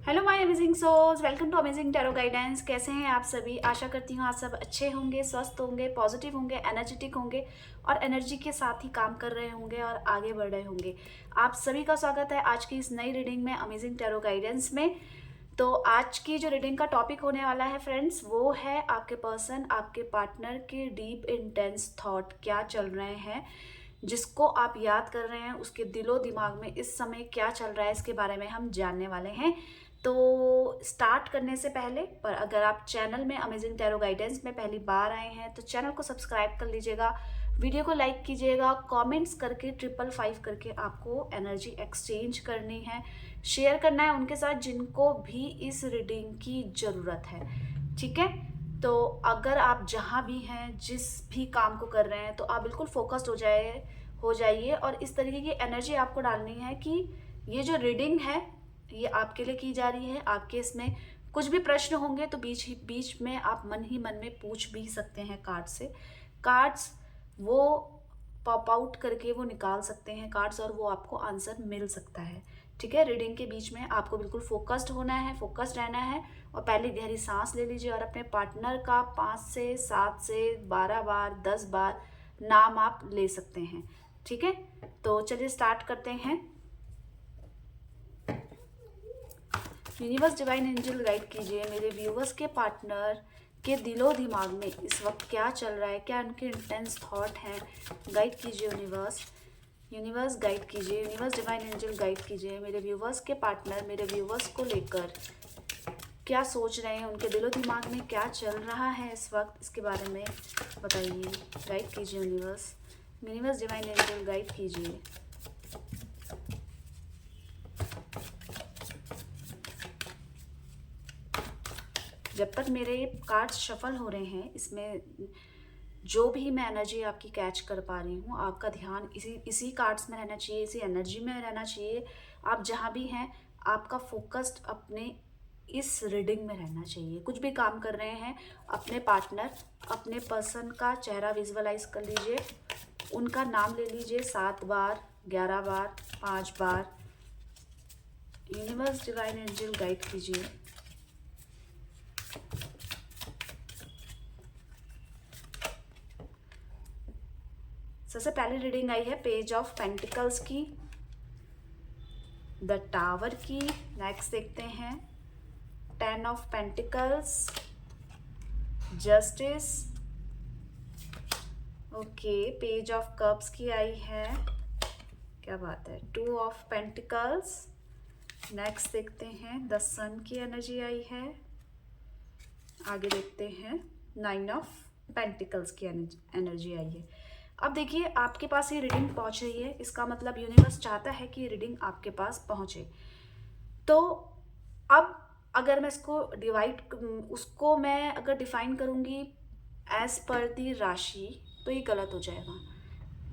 Hello my amazing souls, welcome to amazing tarot guidance. कैसे हैं आप सभी? आशा करती हूँ आप सब अच्छे होंगे, स्वस्थ होंगे, पॉजिटिव होंगे, एनर्जेटिक होंगे और एनर्जी के साथ ही काम कर रहे होंगे और आगे बढ़ रहे होंगे। आप सभी का स्वागत है आज की इस नई रीडिंग में, अमेजिंग टैरो गाइडेंस में। तो आज की जो रीडिंग का टॉपिक होने वाला है फ्रेंड्स, वो है आपके पर्सन, आपके पार्टनर के डीप इंटेंस थॉट क्या चल रहे हैं, जिसको आप याद कर रहे हैं, उसके दिलो दिमाग में इस समय क्या चल रहा है, इसके बारे में हम जानने वाले हैं। तो स्टार्ट करने से पहले पर अगर आप चैनल में अमेजिंग टैरो गाइडेंस में पहली बार आए हैं तो चैनल को सब्सक्राइब कर लीजिएगा, वीडियो को लाइक कीजिएगा, कमेंट्स करके 555 करके आपको एनर्जी एक्सचेंज करनी है, शेयर करना है उनके साथ जिनको भी इस रीडिंग की ज़रूरत है। ठीक है, तो अगर आप जहाँ भी हैं, जिस भी काम को कर रहे हैं, तो आप बिल्कुल फोकस्ड हो जाइए और इस तरीके की एनर्जी आपको डालनी है कि ये जो रीडिंग है ये आपके लिए की जा रही है। आपके इसमें कुछ भी प्रश्न होंगे तो बीच में आप मन ही मन में पूछ भी सकते हैं कार्ड से। कार्ड्स वो पॉप आउट करके वो निकाल सकते हैं कार्ड्स और वो आपको आंसर मिल सकता है। ठीक है, रीडिंग के बीच में आपको बिल्कुल फोकस्ड होना है, फोकस्ड रहना है और पहले गहरी सांस ले लीजिए और अपने पार्टनर का 5 से 7 से 12 बार 10 बार नाम आप ले सकते हैं। ठीक है, तो चलिए स्टार्ट करते हैं। यूनिवर्स डिवाइन एंजल गाइड कीजिए मेरे व्यूवर्स के पार्टनर के दिलो दिमाग में इस वक्त क्या चल रहा है, क्या उनके इंटेंस थॉट हैं। गाइड कीजिए यूनिवर्स, यूनिवर्स गाइड कीजिए, यूनिवर्स डिवाइन एंजल गाइड कीजिए मेरे व्यूवर्स के पार्टनर मेरे व्यूवर्स को लेकर क्या सोच रहे हैं, उनके दिलो दिमाग में क्या चल रहा है इस वक्त, इसके बारे में बताइए। गाइड कीजिए universe, universe divine angel guide कीजिए। जब तक मेरे कार्ड्स शफल हो रहे हैं, इसमें जो भी मैं एनर्जी आपकी कैच कर पा रही हूँ, आपका ध्यान इसी कार्ड्स में रहना चाहिए, इसी एनर्जी में रहना चाहिए। आप जहाँ भी हैं आपका फोकस्ड अपने इस रीडिंग में रहना चाहिए। कुछ भी काम कर रहे हैं, अपने पार्टनर, अपने पर्सन का चेहरा विजुअलाइज कर लीजिए, उनका नाम ले लीजिए 7 बार, 11 बार, 5 बार। यूनिवर्स डिवाइन एंजल गाइड कीजिए। सबसे पहली रीडिंग आई है पेज ऑफ पेंटिकल्स की, द टावर की। नेक्स्ट देखते हैं 10 of pentacles, justice. Okay, page of cups की आई है, क्या बात है। 2 ऑफ पेंटिकल्स। नेक्स्ट देखते हैं द सन की एनर्जी आई है। आगे देखते हैं 9 ऑफ पेंटिकल्स की एनर्जी आई है। अब देखिए आपके पास ये रीडिंग पहुंच रही है, इसका मतलब यूनिवर्स चाहता है कि ये रीडिंग आपके पास पहुंचे। तो अब अगर मैं इसको उसको मैं अगर डिफाइन करूंगी एज पर दी राशि तो ये गलत हो जाएगा।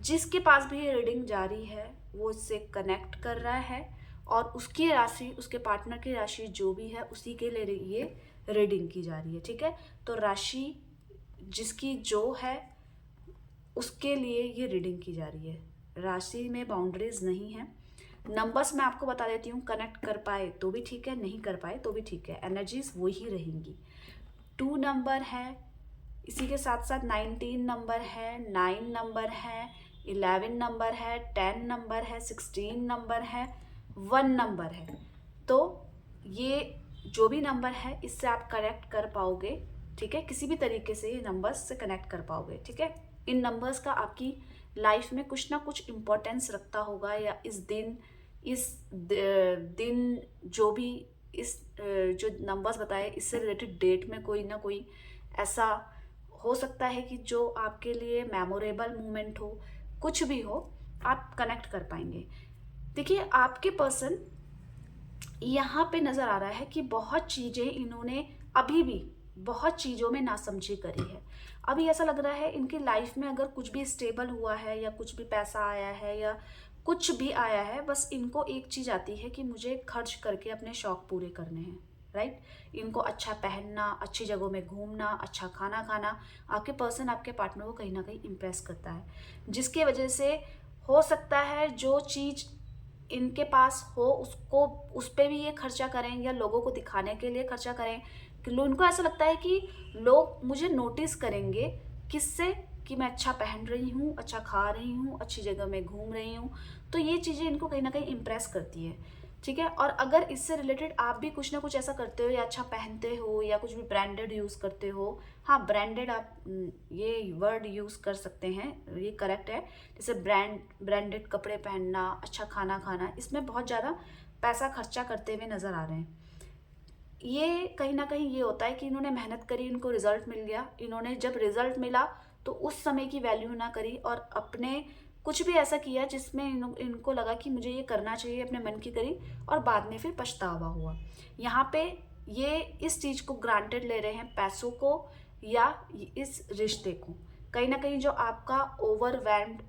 जिसके पास भी ये रीडिंग जारी है वो इससे कनेक्ट कर रहा है और उसकी राशि, उसके पार्टनर की राशि जो भी है उसी के लिए ये रीडिंग की जा रही है। ठीक है, तो राशि जिसकी जो है उसके लिए ये रीडिंग की जा रही है। राशि में बाउंड्रीज नहीं है। नंबर्स मैं आपको बता देती हूँ, कनेक्ट कर पाए तो भी ठीक है, नहीं कर पाए तो भी ठीक है, एनर्जीज वही रहेंगी। 2 नंबर है, इसी के साथ साथ 19 नंबर है, 9 नंबर है, 11 नंबर है, 10 नंबर है, 16 नंबर है, 1 नंबर है। तो ये जो भी नंबर है इससे आप कनेक्ट कर पाओगे। ठीक है, किसी भी तरीके से ये नंबर्स से कनेक्ट कर पाओगे। ठीक है, इन नंबर्स का आपकी लाइफ में कुछ ना कुछ इम्पोर्टेंस रखता होगा, या इस दिन जो भी इस जो नंबर्स बताए इससे रिलेटेड डेट में कोई ना कोई ऐसा हो सकता है कि जो आपके लिए मेमोरेबल मोमेंट हो, कुछ भी हो, आप कनेक्ट कर पाएंगे। देखिए आपके पर्सन यहाँ पे नज़र आ रहा है कि बहुत चीज़ें इन्होंने अभी भी बहुत चीज़ों में नासमझी करी है। अभी ऐसा लग रहा है इनकी लाइफ में अगर कुछ भी स्टेबल हुआ है या कुछ भी पैसा आया है या कुछ भी आया है, बस इनको एक चीज़ आती है कि मुझे खर्च करके अपने शौक पूरे करने हैं। राइट, इनको अच्छा पहनना, अच्छी जगहों में घूमना, अच्छा खाना खाना, आपके पर्सन आपके पार्टनर को कहीं ना कहीं इम्प्रेस करता है, जिसकी वजह से हो सकता है जो चीज़ इनके पास हो उसको उस पे भी ये खर्चा करें या लोगों को दिखाने के लिए खर्चा करें कि उनको ऐसा लगता है कि लोग मुझे नोटिस करेंगे, किससे, कि मैं अच्छा पहन रही हूँ, अच्छा खा रही हूँ, अच्छी जगह में घूम रही हूँ। तो ये चीज़ें इनको कहीं ना कहीं इम्प्रेस करती है, ठीक है। और अगर इससे रिलेटेड आप भी कुछ ना कुछ ऐसा करते हो या अच्छा पहनते हो या कुछ भी ब्रांडेड यूज़ करते हो, हाँ ब्रांडेड आप ये वर्ड यूज़ कर सकते हैं, ये करेक्ट है। जैसे ब्रांडेड कपड़े पहनना, अच्छा खाना खाना, इसमें बहुत ज़्यादा पैसा खर्चा करते हुए नज़र आ रहे हैं। ये कहीं ना कहीं ये होता है कि इन्होंने मेहनत करी, इनको रिजल्ट मिल गया, इन्होंने जब रिजल्ट मिला तो उस समय की वैल्यू ना करी और अपने कुछ भी ऐसा किया जिसमें इनको लगा कि मुझे ये करना चाहिए, अपने मन की करी और बाद में फिर पछतावा हुआ। यहाँ पे ये इस चीज़ को ग्रांटेड ले रहे हैं, पैसों को या इस रिश्ते को। कहीं ना कहीं जो आपका ओवरवेल्म्ड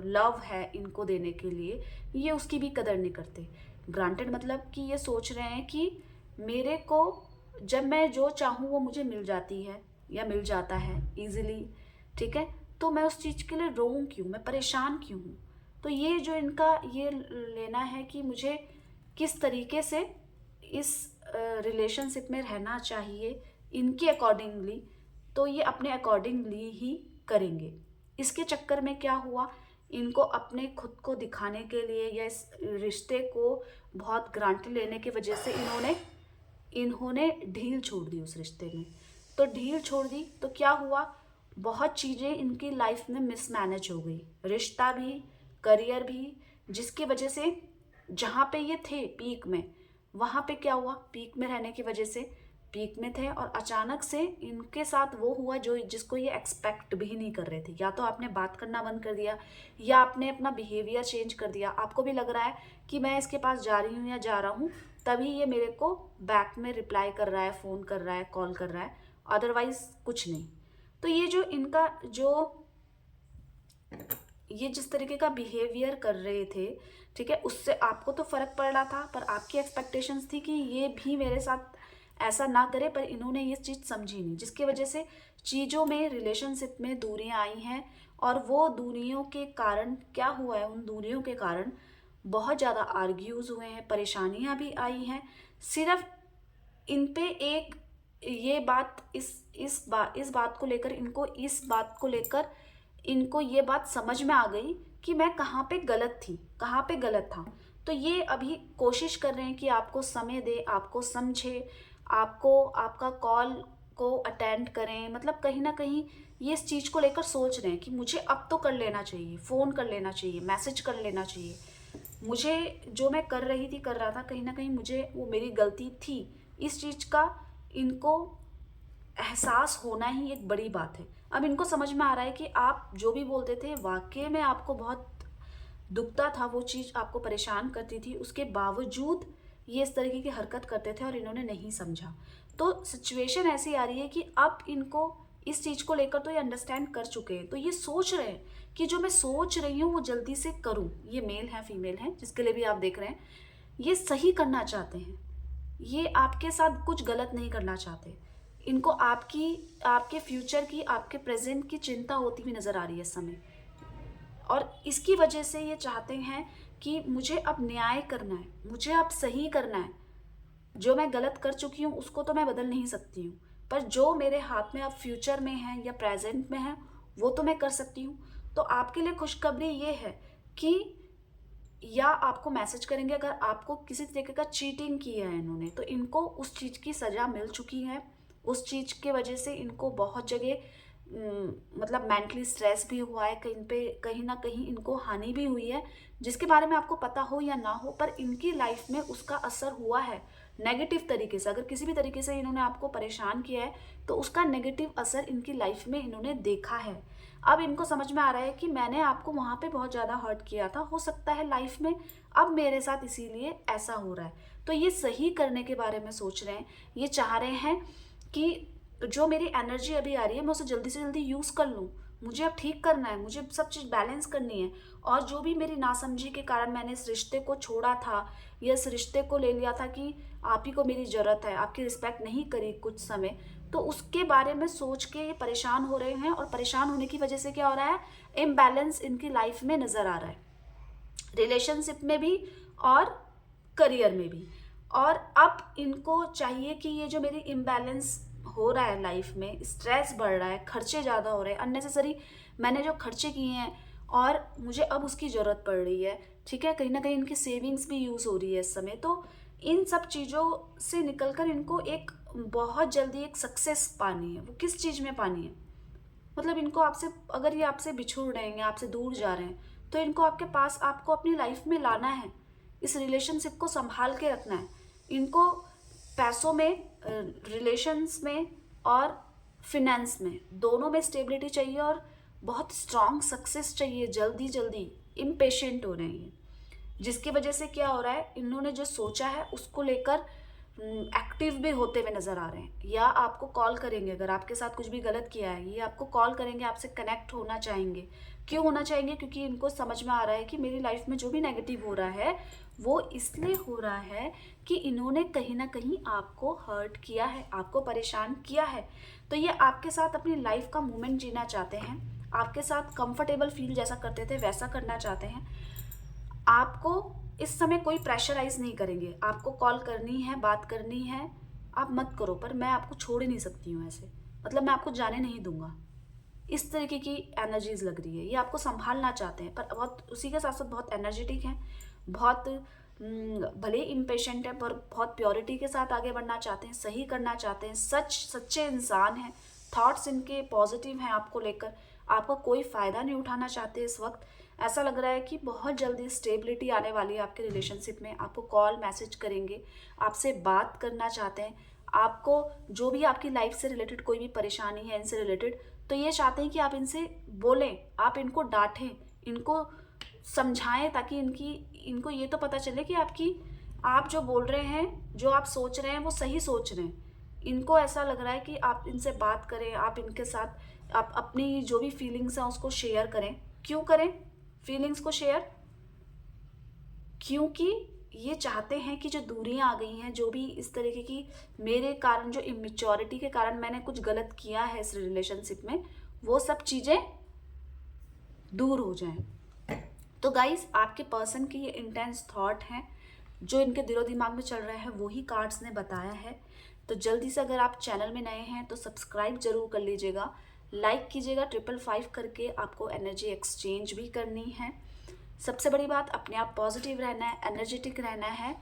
लव है इनको देने के लिए, ये उसकी भी कदर नहीं करते। ग्रांटेड मतलब कि ये सोच रहे हैं कि मेरे को जब मैं जो चाहूँ वो मुझे मिल जाती है या मिल जाता है इजीली, ठीक है, तो मैं उस चीज़ के लिए रोऊं क्यों, मैं परेशान क्यों हूँ। तो ये जो इनका ये लेना है कि मुझे किस तरीके से इस रिलेशनशिप में रहना चाहिए इनके अकॉर्डिंगली, तो ये अपने अकॉर्डिंगली ही करेंगे। इसके चक्कर में क्या हुआ, इनको अपने खुद को दिखाने के लिए या इस रिश्ते को बहुत ग्रांटेड लेने की वजह से इन्होंने ढील छोड़ दी उस रिश्ते में। तो ढील छोड़ दी तो क्या हुआ, बहुत चीज़ें इनकी लाइफ में मिसमैनेज हो गई, रिश्ता भी, करियर भी, जिसकी वजह से जहाँ पे ये थे पीक में, वहाँ पे क्या हुआ, पीक में रहने की वजह से पीक में थे और अचानक से इनके साथ वो हुआ जो जिसको ये एक्सपेक्ट भी नहीं कर रहे थे। या तो आपने बात करना बंद कर दिया या आपने अपना बिहेवियर चेंज कर दिया। आपको भी लग रहा है कि मैं इसके पास जा रही हूँ या जा रहा हूँ तभी ये मेरे को बैक में रिप्लाई कर रहा है, फ़ोन कर रहा है, कॉल कर रहा है, अदरवाइज कुछ नहीं। तो ये जो इनका ये जिस तरीके का बिहेवियर कर रहे थे, ठीक है, उससे आपको तो फर्क पड़ रहा था, पर आपकी एक्सपेक्टेशंस थी कि ये भी मेरे साथ ऐसा ना करे, पर इन्होंने ये चीज़ समझी नहीं, जिसकी वजह से चीज़ों में, रिलेशनशिप में दूरियां आई हैं। और वो दूरियों के कारण क्या हुआ है, उन दूरियों के कारण बहुत ज़्यादा आर्ग्यूज हुए हैं, परेशानियां भी आई हैं। सिर्फ इन पे एक ये बात इस बात को लेकर इनको ये बात समझ में आ गई कि मैं कहाँ पे गलत थी, कहाँ पे गलत था। तो ये अभी कोशिश कर रहे हैं कि आपको समय दे, आपको समझे, आपको आपका कॉल को अटेंड करें। मतलब कहीं ना कहीं ये इस चीज़ को लेकर सोच रहे हैं कि मुझे अब तो कर लेना चाहिए, फ़ोन कर लेना चाहिए, मैसेज कर लेना चाहिए। मुझे जो मैं कर रही थी, कर रहा था, कहीं ना कहीं मुझे वो मेरी गलती थी। इस चीज़ का इनको एहसास होना ही एक बड़ी बात है। अब इनको समझ में आ रहा है कि आप जो भी बोलते थे वाकई में आपको बहुत दुखता था, वो चीज़ आपको परेशान करती थी, उसके बावजूद ये इस तरीके की हरकत करते थे और इन्होंने नहीं समझा। तो सिचुएशन ऐसी आ रही है कि अब इनको इस चीज़ को लेकर तो ये अंडरस्टैंड कर चुके हैं, तो ये सोच रहे हैं कि जो मैं सोच रही हूँ वो जल्दी से करूँ। ये मेल है, फीमेल है, जिसके लिए भी आप देख रहे हैं, ये सही करना चाहते हैं, ये आपके साथ कुछ गलत नहीं करना चाहते। इनको आपके फ्यूचर की, आपके प्रेजेंट की चिंता होती हुई नज़र आ रही है इस समय। और इसकी वजह से ये चाहते हैं कि मुझे अब न्याय करना है, मुझे अब सही करना है। जो मैं गलत कर चुकी हूँ उसको तो मैं बदल नहीं सकती हूँ, पर जो मेरे हाथ में अब फ्यूचर में है या प्रेजेंट में है वो तो मैं कर सकती हूँ। तो आपके लिए खुशखबरी ये है कि या आपको मैसेज करेंगे अगर आपको किसी तरीके का चीटिंग किया है इन्होंने, तो इनको उस चीज़ की सज़ा मिल चुकी है। उस चीज़ के वजह से इनको बहुत जगह मतलब मेंटली स्ट्रेस भी हुआ है, कहीं ना कहीं इनको हानि भी हुई है, जिसके बारे में आपको पता हो या ना हो, पर इनकी लाइफ में उसका असर हुआ है नेगेटिव तरीके से। अगर किसी भी तरीके से इन्होंने आपको परेशान किया है तो उसका नेगेटिव असर इनकी लाइफ में इन्होंने देखा है। अब इनको समझ में आ रहा है कि मैंने आपको वहाँ पे बहुत ज़्यादा हर्ट किया था, हो सकता है लाइफ में अब मेरे साथ इसीलिए ऐसा हो रहा है। तो ये सही करने के बारे में सोच रहे हैं, ये चाह रहे हैं कि जो मेरी एनर्जी अभी आ रही है मैं उसे जल्दी से जल्दी यूज़ कर लूँ, मुझे अब ठीक करना है, मुझे सब चीज़ बैलेंस करनी है। और जो भी मेरी नासमझी के कारण मैंने इस रिश्ते को छोड़ा था या इस रिश्ते को ले लिया था कि आप ही को मेरी ज़रूरत है, आपकी रिस्पेक्ट नहीं करी कुछ समय, तो उसके बारे में सोच के ये परेशान हो रहे हैं। और परेशान होने की वजह से क्या हो रहा है, इम्बैलेंस इनकी लाइफ में नज़र आ रहा है। रिलेशनशिप में भी और करियर में भी। और अब इनको चाहिए कि ये जो मेरी इम्बैलेंस हो रहा है लाइफ में, स्ट्रेस बढ़ रहा है, खर्चे ज़्यादा हो रहे हैं, अननेसेसरी मैंने जो खर्चे किए हैं और मुझे अब उसकी ज़रूरत पड़ रही है, ठीक है, कहीं ना कहीं इनकी सेविंग्स भी यूज़ हो रही है इस समय। तो इन सब चीज़ों से निकलकर इनको एक बहुत जल्दी एक सक्सेस पानी है। वो किस चीज़ में पानी है, मतलब इनको आपसे, अगर ये आपसे बिछुड़ रहे हैं, आपसे दूर जा रहे हैं, तो इनको आपके पास, आपको अपनी लाइफ में लाना है, इस रिलेशनशिप को संभाल के रखना है। इनको पैसों में, रिलेशंस में और फिनेंस में, दोनों में स्टेबिलिटी चाहिए और बहुत स्ट्रांग सक्सेस चाहिए जल्दी जल्दी। इम्पेशेंट हो रहे हैं ये, जिसकी वजह से क्या हो रहा है, इन्होंने जो सोचा है उसको लेकर एक्टिव भी होते हुए नजर आ रहे हैं, या आपको कॉल करेंगे अगर आपके साथ कुछ भी गलत किया है, ये आपको कॉल करेंगे, आपसे कनेक्ट होना चाहेंगे। क्यों होना चाहेंगे? क्योंकि इनको समझ में आ रहा है कि मेरी लाइफ में जो भी नेगेटिव हो रहा है वो इसलिए हो रहा है कि इन्होंने कहीं ना कहीं आपको हर्ट किया है, आपको परेशान किया है। तो ये आपके साथ अपनी लाइफ का मोमेंट जीना चाहते हैं, आपके साथ कंफर्टेबल फील जैसा करते थे वैसा करना चाहते हैं। आपको इस समय कोई प्रेशराइज नहीं करेंगे, आपको कॉल करनी है, बात करनी है, आप मत करो, पर मैं आपको छोड़ ही नहीं सकती हूँ ऐसे, मतलब मैं आपको जाने नहीं दूंगा। इस तरीके की एनर्जीज लग रही है, ये आपको संभालना चाहते हैं, पर बहुत उसी के साथ साथ बहुत एनर्जेटिक हैं, बहुत भले इम्पेशेंट है, पर बहुत प्योरिटी के साथ आगे बढ़ना चाहते हैं, सही करना चाहते हैं, सच्चे इंसान हैं। थॉट्स इनके पॉजिटिव हैं आपको लेकर, आपका कोई फ़ायदा नहीं उठाना चाहते इस वक्त। ऐसा लग रहा है कि बहुत जल्दी स्टेबिलिटी आने वाली है आपके रिलेशनशिप में, आपको कॉल मैसेज करेंगे, आपसे बात करना चाहते हैं। आपको जो भी आपकी लाइफ से रिलेटेड कोई भी परेशानी है इनसे रिलेटेड, तो ये चाहते हैं कि आप इनसे बोलें, आप इनको डांटें, इनको समझाएं, ताकि इनको ये तो पता चले कि आप जो बोल रहे हैं, जो आप सोच रहे हैं वो सही सोच रहे हैं। इनको ऐसा लग रहा है कि आप इनसे बात करें, आप इनके साथ आप अपनी जो भी फीलिंग्स हैं उसको शेयर करें। क्यों करें फीलिंग्स को शेयर? क्योंकि ये चाहते हैं कि जो दूरियां आ गई हैं, जो भी इस तरीके की मेरे कारण, जो इमेच्योरिटी के कारण मैंने कुछ गलत किया है इस रिलेशनशिप में, वो सब चीज़ें दूर हो जाएं। तो गाइस, आपके पर्सन की ये इंटेंस थॉट हैं जो इनके दिलो दिमाग में चल रहा है, वही कार्ड्स ने बताया है। तो जल्दी से अगर आप चैनल में नए हैं तो सब्सक्राइब जरूर कर लीजिएगा, लाइक कीजिएगा, 555 करके आपको एनर्जी एक्सचेंज भी करनी है। सबसे बड़ी बात, अपने आप पॉजिटिव रहना है, एनर्जेटिक रहना है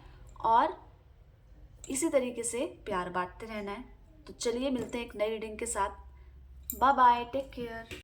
और इसी तरीके से प्यार बांटते रहना है। तो चलिए मिलते हैं एक नई रीडिंग के साथ। Bye bye, take care.